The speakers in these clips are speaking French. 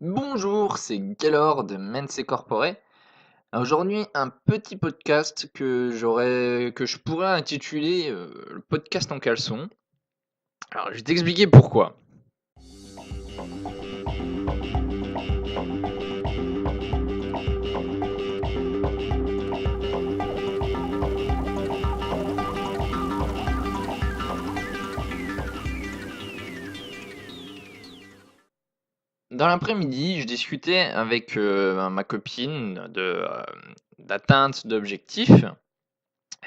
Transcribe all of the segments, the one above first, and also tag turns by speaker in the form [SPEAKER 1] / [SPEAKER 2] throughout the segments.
[SPEAKER 1] Bonjour, c'est Gaylor de Mense Corporate. Aujourd'hui, un petit podcast que je pourrais intituler le podcast en caleçon. Alors, je vais t'expliquer pourquoi. Dans l'après-midi, je discutais avec ma copine d'atteinte d'objectifs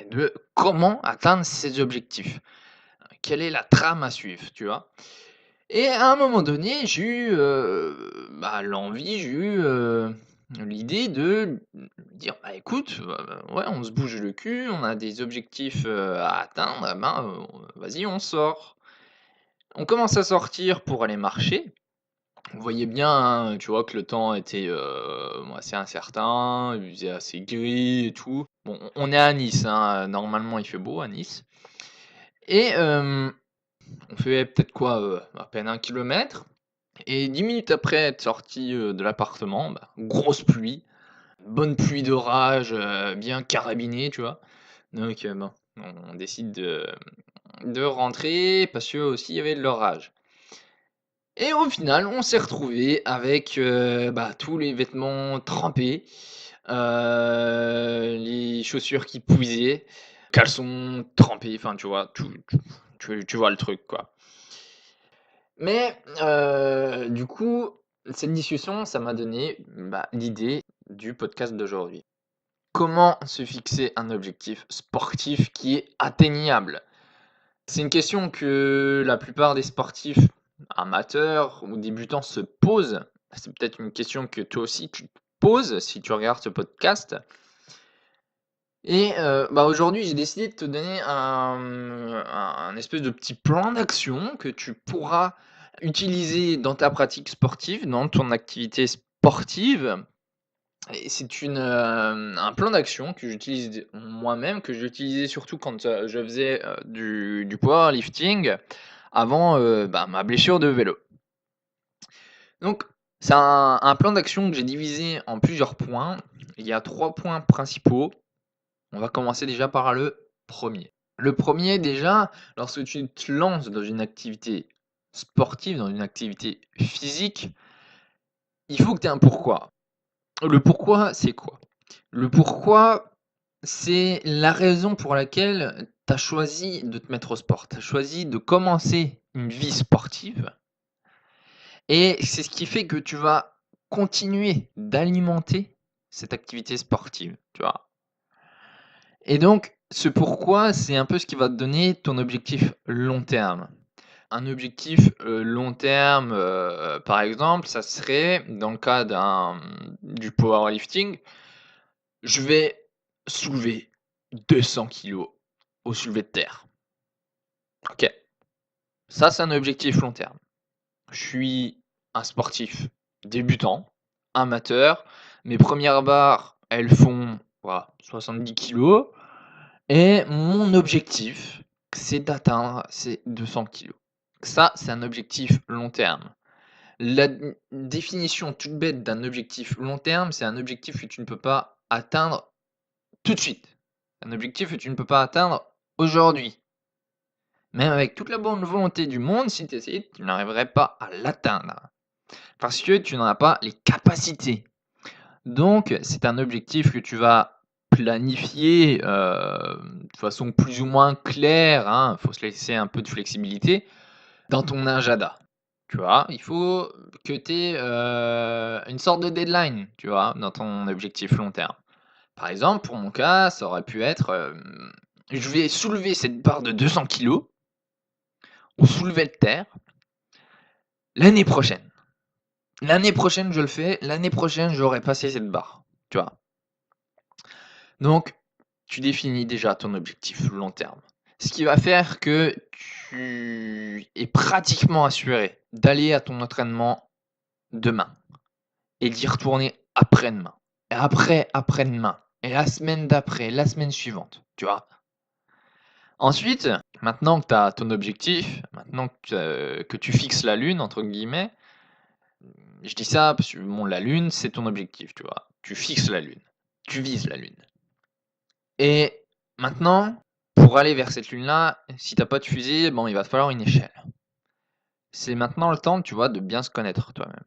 [SPEAKER 1] et de comment atteindre ces objectifs. Quelle est la trame à suivre, tu vois? Et à un moment donné, j'ai eu, l'idée de dire: «Bah, écoute, ouais, on se bouge le cul, on a des objectifs, à atteindre, eh ben, vas-y, on sort». On commence à sortir pour aller marcher. On voyait bien, hein, tu vois, que le temps était, assez incertain, il faisait assez gris et tout. Bon, on est à Nice, hein, normalement, il fait beau à Nice et on fait peut-être quoi, à peine 1 kilomètre. Et 10 minutes après être sorti, de l'appartement, bah, grosse pluie, bonne pluie d'orage, bien carabinée, tu vois? Donc bon, on décide de rentrer parce que aussi il y avait de l'orage et au final, on s'est retrouvé avec, tous les vêtements trempés, les chaussures qui pouisaient, caleçons trempés, enfin, tu vois? Tu vois le truc, quoi. Mais du coup, cette discussion, ça m'a donné, l'idée du podcast d'aujourd'hui. Comment se fixer un objectif sportif qui est atteignable? C'est une question que la plupart des sportifs amateurs ou débutants se posent. C'est peut-être une question que toi aussi tu te poses si tu regardes ce podcast et aujourd'hui, j'ai décidé de te donner un espèce de petit plan d'action que tu pourras utiliser dans ta pratique sportive, dans ton activité sportive et c'est un plan d'action que j'utilise moi-même, que j'utilisais surtout quand, je faisais, du powerlifting avant, ma blessure de vélo. Donc c'est un plan d'action que j'ai divisé en plusieurs points. Il y a 3 points principaux. On va commencer déjà par le premier. Le premier déjà, lorsque tu te lances dans une activité sportive, dans une activité physique, il faut que tu aies un pourquoi. Le pourquoi, c'est quoi? Le pourquoi, c'est la raison pour laquelle tu as choisi de te mettre au sport. Tu as choisi de commencer une vie sportive et c'est ce qui fait que tu vas continuer d'alimenter cette activité sportive, tu vois? Et donc, ce pourquoi, c'est un peu ce qui va te donner ton objectif long terme. Un objectif, long terme, par exemple, ça serait dans le cas du powerlifting, je vais soulever 200 kilos au soulevé de terre. OK, ça, c'est un objectif long terme. Je suis un sportif débutant, amateur, mes premières barres, elles font, 70 kilos. Et mon objectif, c'est d'atteindre ces 200 kilos. Ça, c'est un objectif long terme. La définition toute bête d'un objectif long terme, c'est un objectif que tu ne peux pas atteindre tout de suite. Un objectif que tu ne peux pas atteindre aujourd'hui. Même avec toute la bonne volonté du monde, si tu essayais, tu n'arriverais pas à l'atteindre. Parce que tu n'en as pas les capacités. Donc, c'est un objectif que tu vas planifier, de façon plus ou moins claire, hein, faut se laisser un peu de flexibilité, dans ton agenda. Tu vois? Il faut que tu aies, une sorte de deadline, tu vois? Dans ton objectif long terme. Par exemple, pour mon cas, ça aurait pu être, je vais soulever cette barre de 200 kilos au soulevé de terre l'année prochaine. L'année prochaine, je le fais, l'année prochaine, j'aurai passé cette barre, tu vois? Donc, tu définis déjà ton objectif long terme. Ce qui va faire que tu es pratiquement assuré d'aller à ton entraînement demain et d'y retourner après-demain et après-demain et la semaine d'après, la semaine suivante, tu vois? Ensuite, maintenant que tu as ton objectif, maintenant que tu fixes «la lune» entre guillemets, Je dis ça parce que bon, la lune, c'est ton objectif, tu vois? Tu fixes la lune, tu vises la lune et maintenant, pour aller vers cette lune-là, si tu as pas de fusée, bon, il va te falloir une échelle. C'est maintenant le temps, tu vois, de bien se connaître toi-même.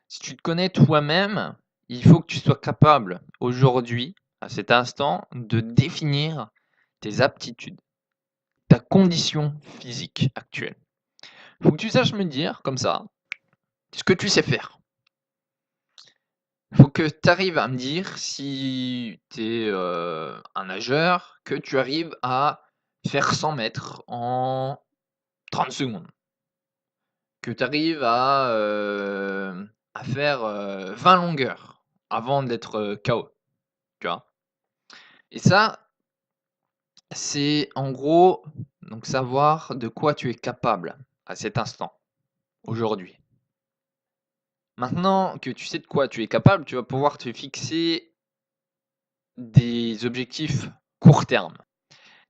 [SPEAKER 1] Si tu te connais toi-même, il faut que tu sois capable aujourd'hui, à cet instant, de définir tes aptitudes, ta condition physique actuelle. Il faut que tu saches me dire, comme ça, ce que tu sais faire. Il faut que tu arrives à me dire si tu es un nageur, que tu arrives à faire 100 mètres en 30 secondes. Que tu arrives à faire 20 longueurs avant d'être KO, tu vois? Et ça, c'est en gros donc savoir de quoi tu es capable à cet instant, aujourd'hui. Maintenant que tu sais de quoi tu es capable, tu vas pouvoir te fixer des objectifs court terme,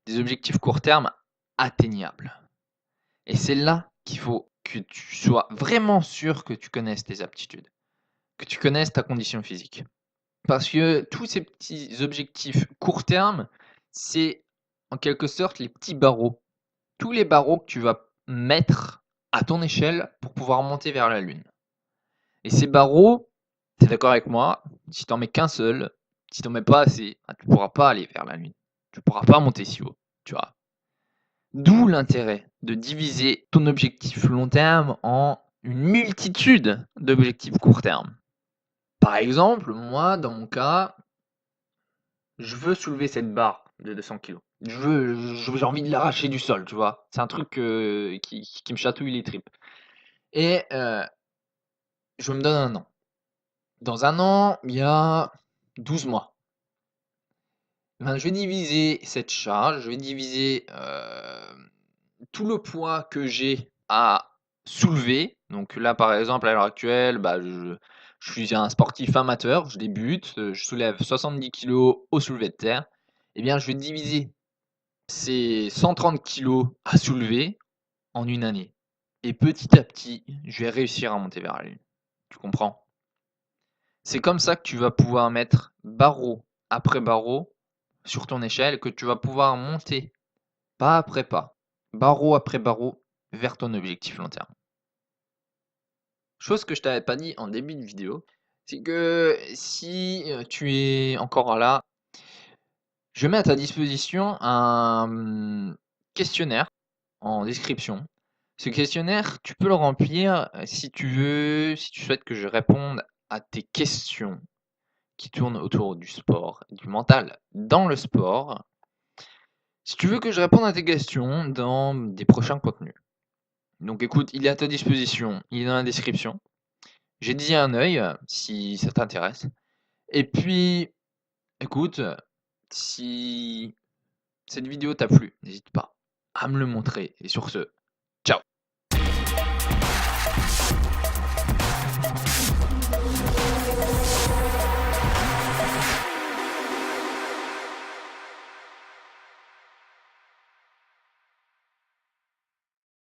[SPEAKER 1] des objectifs court terme atteignables. Et c'est là qu'il faut que tu sois vraiment sûr que tu connaisses tes aptitudes, que tu connaisses ta condition physique. Parce que tous ces petits objectifs court terme, c'est en quelque sorte les petits barreaux. Tous les barreaux que tu vas mettre à ton échelle pour pouvoir monter vers la lune. Et ces barreaux, tu es d'accord avec moi, si tu en mets qu'un seul, si tu en mets pas assez, tu ne pourras pas aller vers la lune. Tu ne pourras pas monter si haut, tu vois. D'où l'intérêt de diviser ton objectif long terme en une multitude d'objectifs court terme. Par exemple, moi, dans mon cas, je veux soulever cette barre de 200 kilos. J'ai envie de l'arracher du sol, tu vois. C'est un truc qui me chatouille les tripes. Et je me donne un an. Dans un an, il y a 12 mois. Ben, je vais diviser cette charge, je vais diviser tout le poids que j'ai à soulever. Donc là, par exemple, à l'heure actuelle, bah, je suis un sportif amateur, je débute, je soulève 70 kilos au soulevé de terre. Eh bien, je vais diviser ces 130 kilos à soulever en une année. Et petit à petit, je vais réussir à monter vers la lune. Tu comprends? C'est comme ça que tu vas pouvoir mettre barreau après barreau sur ton échelle, que tu vas pouvoir monter pas après pas, barreau après barreau vers ton objectif long terme. Chose que je t'avais pas dit en début de vidéo, c'est que si tu es encore là, je mets à ta disposition un questionnaire en description. Ce questionnaire, tu peux le remplir si tu veux, si tu souhaites que je réponde à tes questions qui tournent autour du sport, du mental dans le sport. Si tu veux que je réponde à tes questions dans des prochains contenus. Donc écoute, il est à ta disposition, il est dans la description. J'ai dit un œil si ça t'intéresse. Et puis, écoute, si cette vidéo t'a plu, n'hésite pas à me le montrer. Et sur ce,